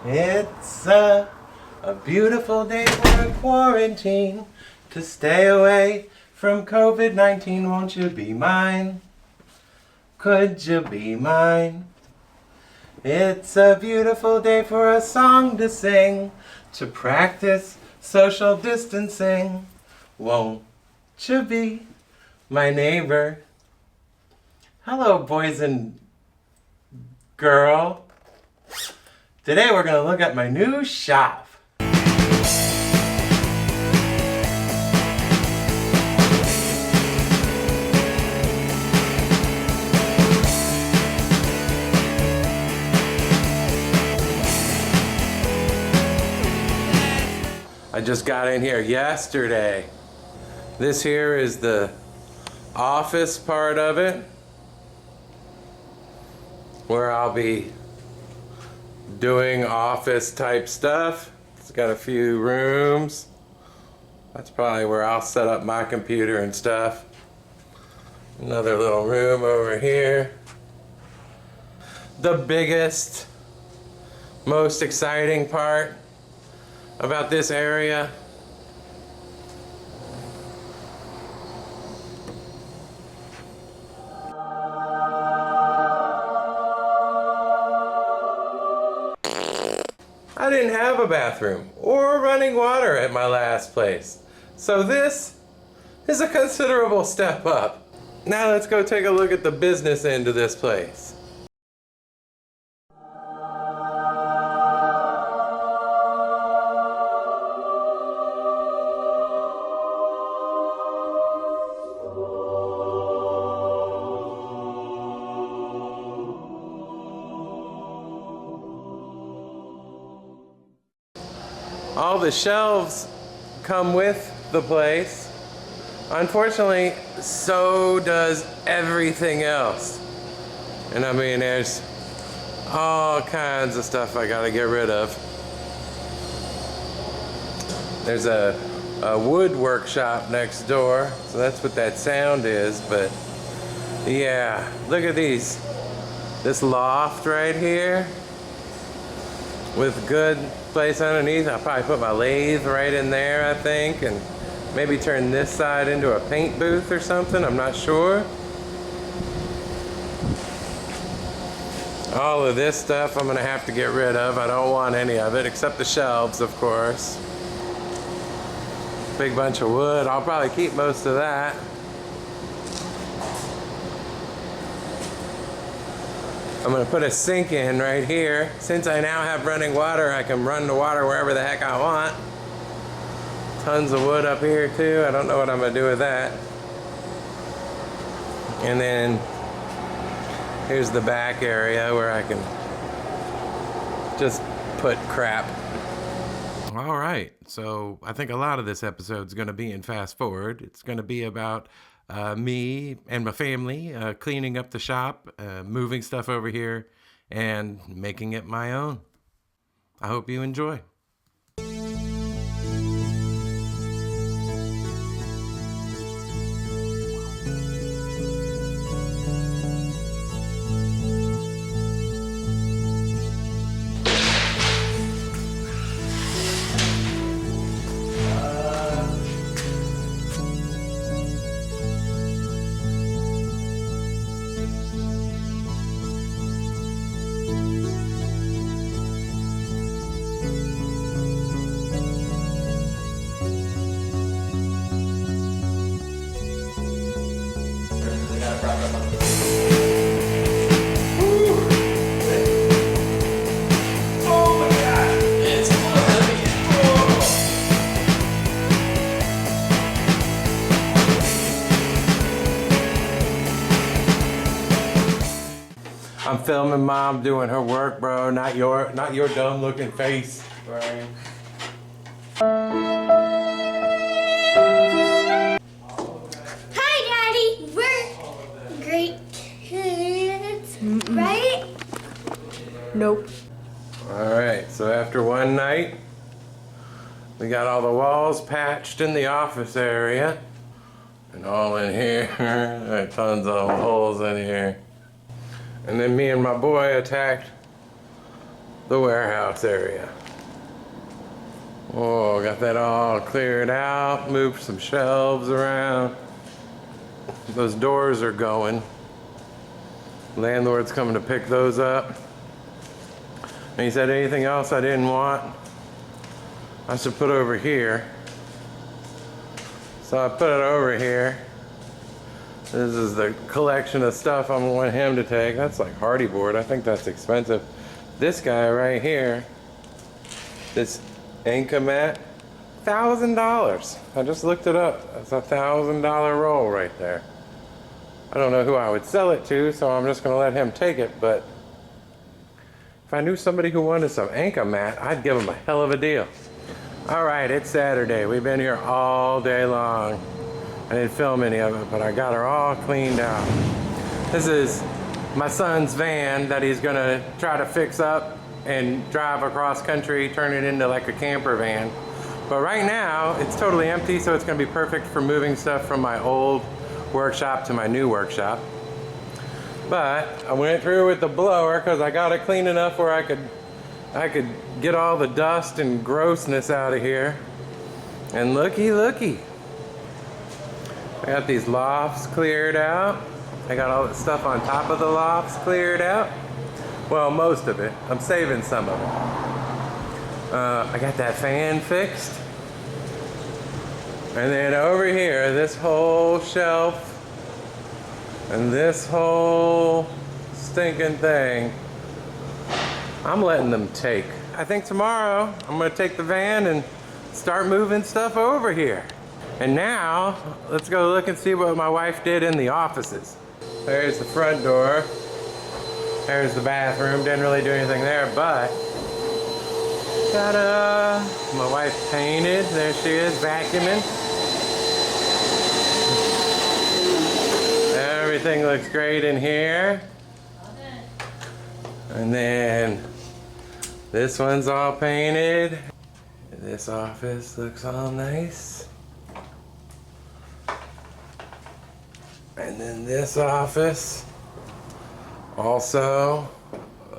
It's a beautiful day for a quarantine to stay away from COVID-19. Won't you be mine? Could you be mine? It's a beautiful day for a song to sing, to practice social distancing. Won't you be my neighbor? Hello, boys and girl. Today we're going to look at my new shop. I just got in here yesterday. This here is the office part of it, where I'll be doing office type stuff. It's got a few rooms. That's probably where I'll set up my computer and stuff. Another little room over here. The biggest, most exciting part about this area I didn't have a bathroom or running water at my last place. So this is a considerable step up. Now let's go take a look at the business end of this place. All the shelves come with the place. Unfortunately, so does everything else. And I mean, there's all kinds of stuff I gotta get rid of. There's a wood workshop next door, so that's what that sound is. But yeah, look at these. This loft right here with good place underneath. I'll probably put my lathe right in there, I think, and maybe turn this side into a paint booth or something. I'm not sure. All of this stuff I'm gonna have to get rid of. I don't want any of it except the shelves, of course. Big bunch of wood. I'll probably keep most of that. I'm gonna put a sink in right here. Since I now have running water, I can run the water wherever the heck I want. Tons of wood up here too. I don't know what I'm gonna do with that. And then here's the back area where I can just put crap. All right, so I think a lot of this episode is gonna be in fast forward. It's gonna be about me and my family cleaning up the shop, moving stuff over here, and making it my own. I hope you enjoy. I'm filming Mom doing her work, bro. Not your dumb looking face, Brian. Hi, Daddy. We're great kids, right? Nope. All right, so after one night, we got all the walls patched in the office area. And all in here, there are tons of holes in here. And then me and my boy attacked the warehouse area. Oh, got that all cleared out, moved some shelves around. Those doors are going. Landlord's coming to pick those up. And he said, anything else I didn't want, I should put over here. So I put it over here. This is the collection of stuff I want him to take. That's like hardy board. I think that's expensive. This guy right here, this Anchor mat, $1,000. I just looked it up. That's a $1,000 roll right there. I don't know who I would sell it to, so I'm just gonna let him take it, but if I knew somebody who wanted some Anchor mat, I'd give him a hell of a deal. All right, it's Saturday. We've been here all day long. I didn't film any of it, but I got her all cleaned out. This is my son's van that he's gonna try to fix up and drive across country, turn it into like a camper van. But right now, it's totally empty, so it's gonna be perfect for moving stuff from my old workshop to my new workshop. But I went through with the blower because I got it clean enough where I could get all the dust and grossness out of here. And looky. I got these lofts cleared out. I got all the stuff on top of the lofts cleared out. Well, most of it. I'm saving some of it. I got that fan fixed. And then over here, this whole shelf and this whole stinking thing, I'm letting them take. I think tomorrow I'm gonna take the van and start moving stuff over here. And now, let's go look and see what my wife did in the offices. There's the front door. There's the bathroom. Didn't really do anything there, but ta-da! My wife painted. There she is, vacuuming. Everything looks great in here. And then this one's all painted. This office looks all nice. And then this office also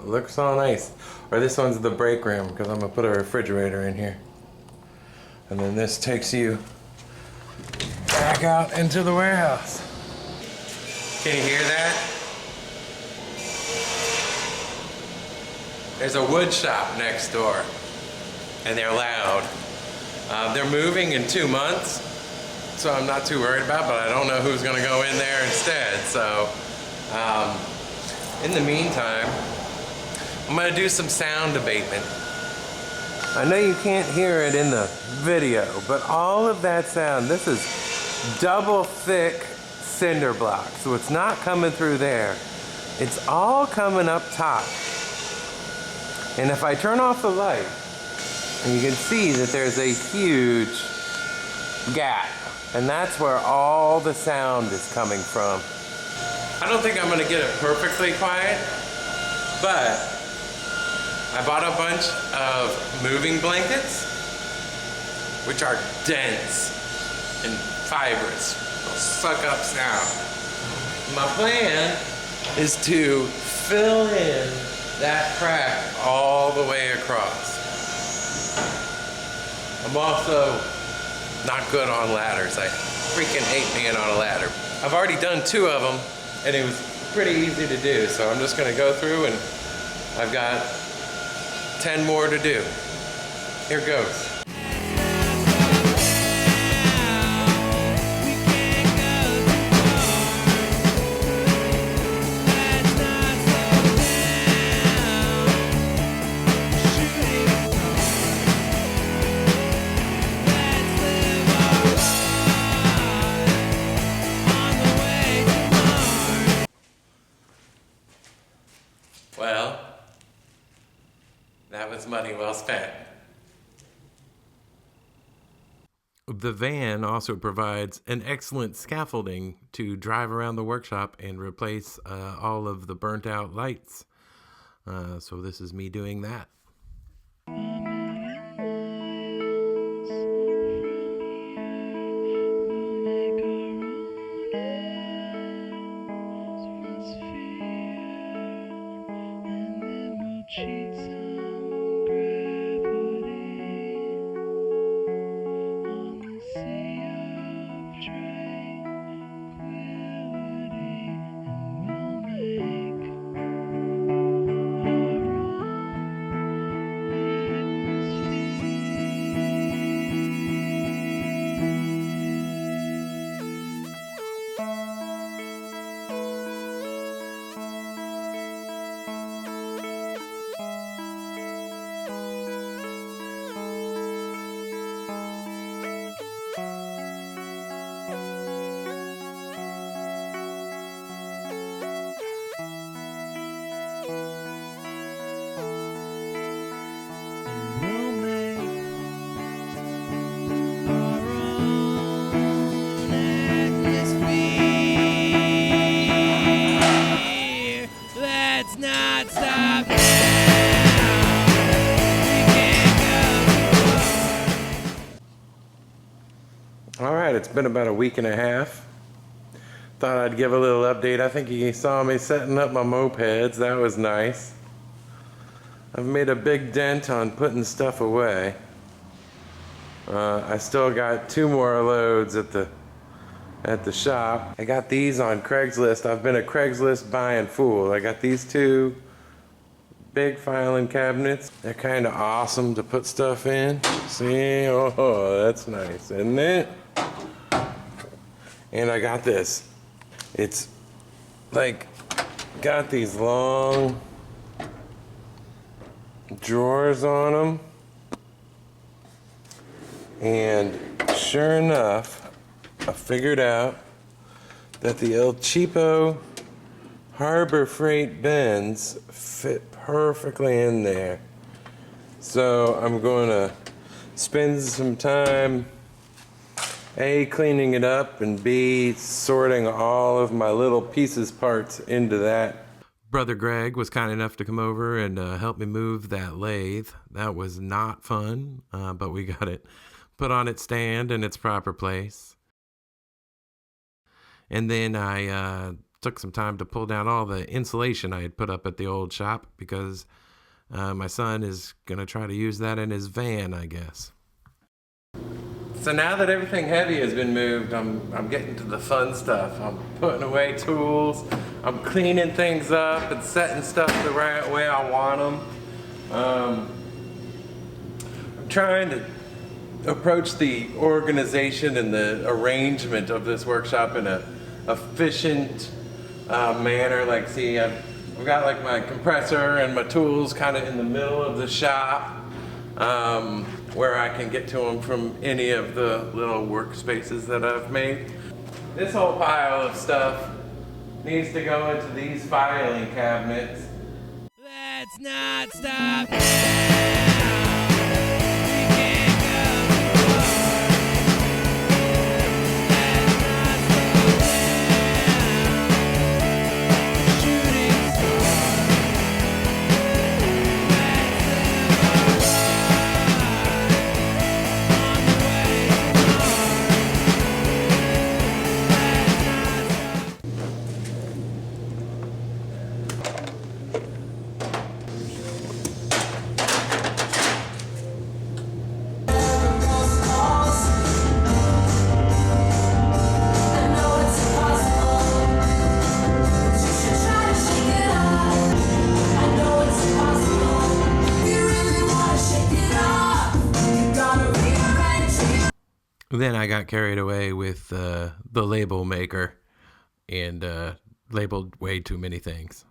looks all nice. Or this one's the break room because I'm gonna put a refrigerator in here. And then this takes you back out into the warehouse. Can you hear that? There's a wood shop next door and they're loud. They're moving in 2 months. So I'm not too worried about, but I don't know who's gonna go in there instead. So, in the meantime, I'm gonna do some sound abatement. I know you can't hear it in the video, but all of that sound, this is double thick cinder block. So it's not coming through there. It's all coming up top. And if I turn off the light, and you can see that there's a huge gap. And that's where all the sound is coming from. I don't think I'm gonna get it perfectly quiet, but I bought a bunch of moving blankets, which are dense and fibrous. They'll suck up sound. My plan is to fill in that crack all the way across. I'm also not good on ladders. I freaking hate being on a ladder. I've already done 2 of them and it was pretty easy to do. So I'm just gonna go through and I've got 10 more to do. Here goes. Well, that was money well spent. The van also provides an excellent scaffolding to drive around the workshop and replace all of the burnt out lights. So this is me doing that. Cheats not stop now. We can't go. All right, it's been about a week and a half. Thought I'd give a little update. I think you saw me setting up my mopeds. That was nice. I've made a big dent on putting stuff away. I still got 2 more loads at the shop. I got these on Craigslist. I've been a Craigslist buying fool. I got these 2 big filing cabinets. They're kind of awesome to put stuff in. See? Oh, that's nice, isn't it? And I got this. It's like got these long drawers on them. And sure enough, I figured out that the El Cheapo Harbor Freight bins fit perfectly in there. So I'm going to spend some time A, cleaning it up, and B, sorting all of my little parts into that. Brother Greg was kind enough to come over and help me move that lathe. That was not fun, but we got it put on its stand in its proper place. And then I took some time to pull down all the insulation I had put up at the old shop because my son is going to try to use that in his van, I guess. So now that everything heavy has been moved, I'm getting to the fun stuff. I'm putting away tools. I'm cleaning things up and setting stuff the right way I want them. I'm trying to approach the organization and the arrangement of this workshop in a efficient manner. Like, see, I've got like my compressor and my tools kind of in the middle of the shop, where I can get to them from any of the little workspaces that I've made. This whole pile of stuff needs to go into these filing cabinets. Let's not stop now. Then I got carried away with the label maker and labeled way too many things.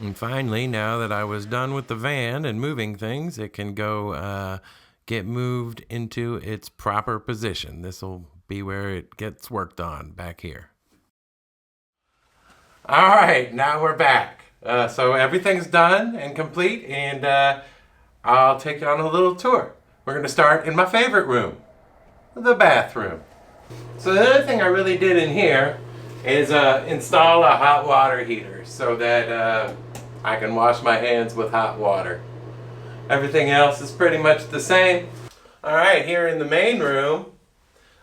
And finally, now that I was done with the van and moving things, it can go get moved into its proper position. This will be where it gets worked on back here. All right, now we're back. So everything's done and complete, and I'll take you on a little tour. We're going to start in my favorite room, the bathroom. So the other thing I really did in here is install a hot water heater so that I can wash my hands with hot water. Everything else is pretty much the same. All right, here in the main room,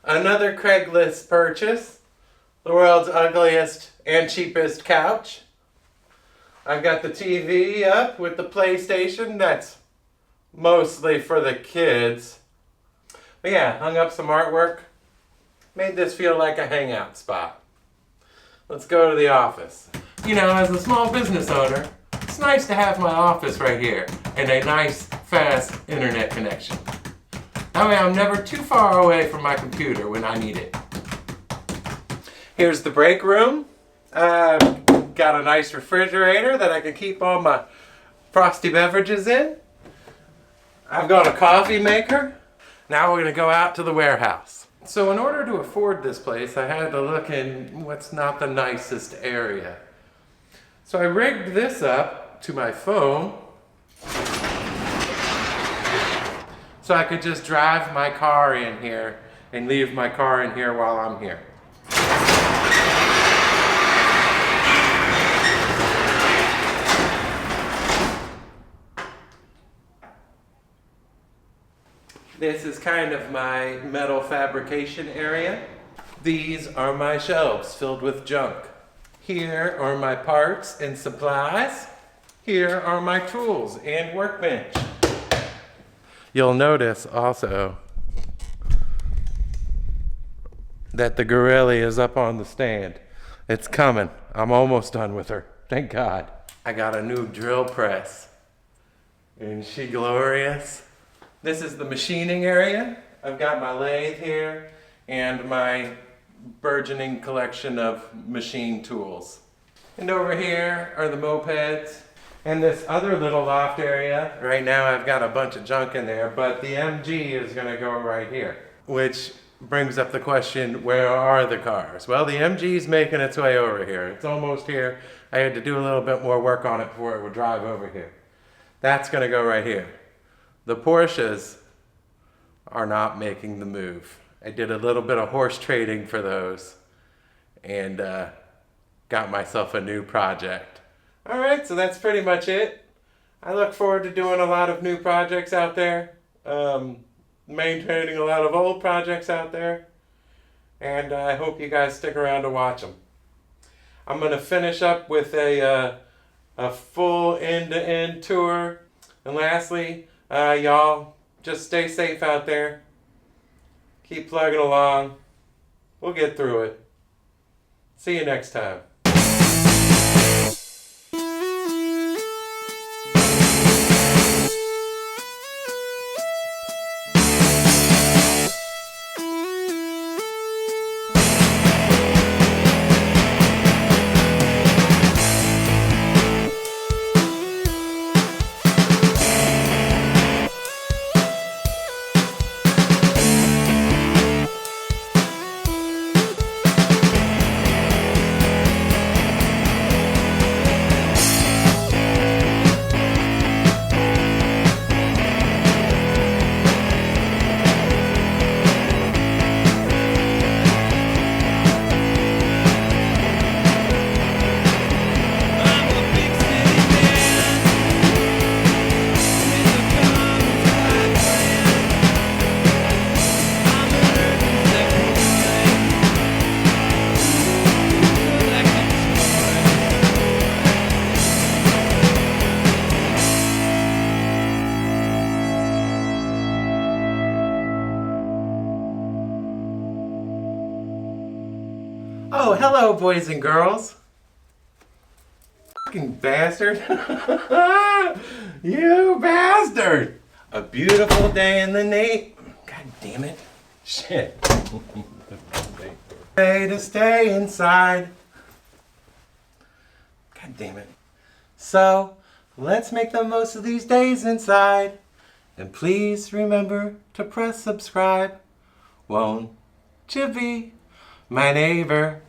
another Craigslist purchase, the world's ugliest and cheapest couch. I've got the TV up with the PlayStation. That's mostly for the kids. But yeah, hung up some artwork. Made this feel like a hangout spot. Let's go to the office. You know, as a small business owner, it's nice to have my office right here and a nice, fast internet connection. That way I'm never too far away from my computer when I need it. Here's the break room. Got a nice refrigerator that I can keep all my frosty beverages in. I've got a coffee maker. Now we're gonna go out to the warehouse. So in order to afford this place, I had to look in what's not the nicest area. So I rigged this up to my phone so I could just drive my car in here and leave my car in here while I'm here. This is kind of my metal fabrication area. These are my shelves filled with junk. Here are my parts and supplies. Here are my tools and workbench. You'll notice also that the gorilla is up on the stand. It's coming. I'm almost done with her. Thank God. I got a new drill press. Isn't she glorious? This is the machining area. I've got my lathe here and my burgeoning collection of machine tools. And over here are the mopeds. And this other little loft area, right now I've got a bunch of junk in there, but the MG is gonna go right here. Which brings up the question, where are the cars? Well, the MG is making its way over here. It's almost here. I had to do a little bit more work on it before it would drive over here. That's gonna go right here. The Porsches are not making the move. I did a little bit of horse trading for those and got myself a new project. All right, so that's pretty much it. I look forward to doing a lot of new projects out there, maintaining a lot of old projects out there, and I hope you guys stick around to watch them. I'm going to finish up with a full end-to-end tour, and lastly, y'all, just stay safe out there. Keep plugging along. We'll get through it. See you next time. Oh, hello, boys and girls. Fucking bastard. You bastard. A beautiful day in the God damn it. Shit. Way to stay inside. God damn it. So, let's make the most of these days inside. And please remember to press subscribe. Won't you be my neighbor?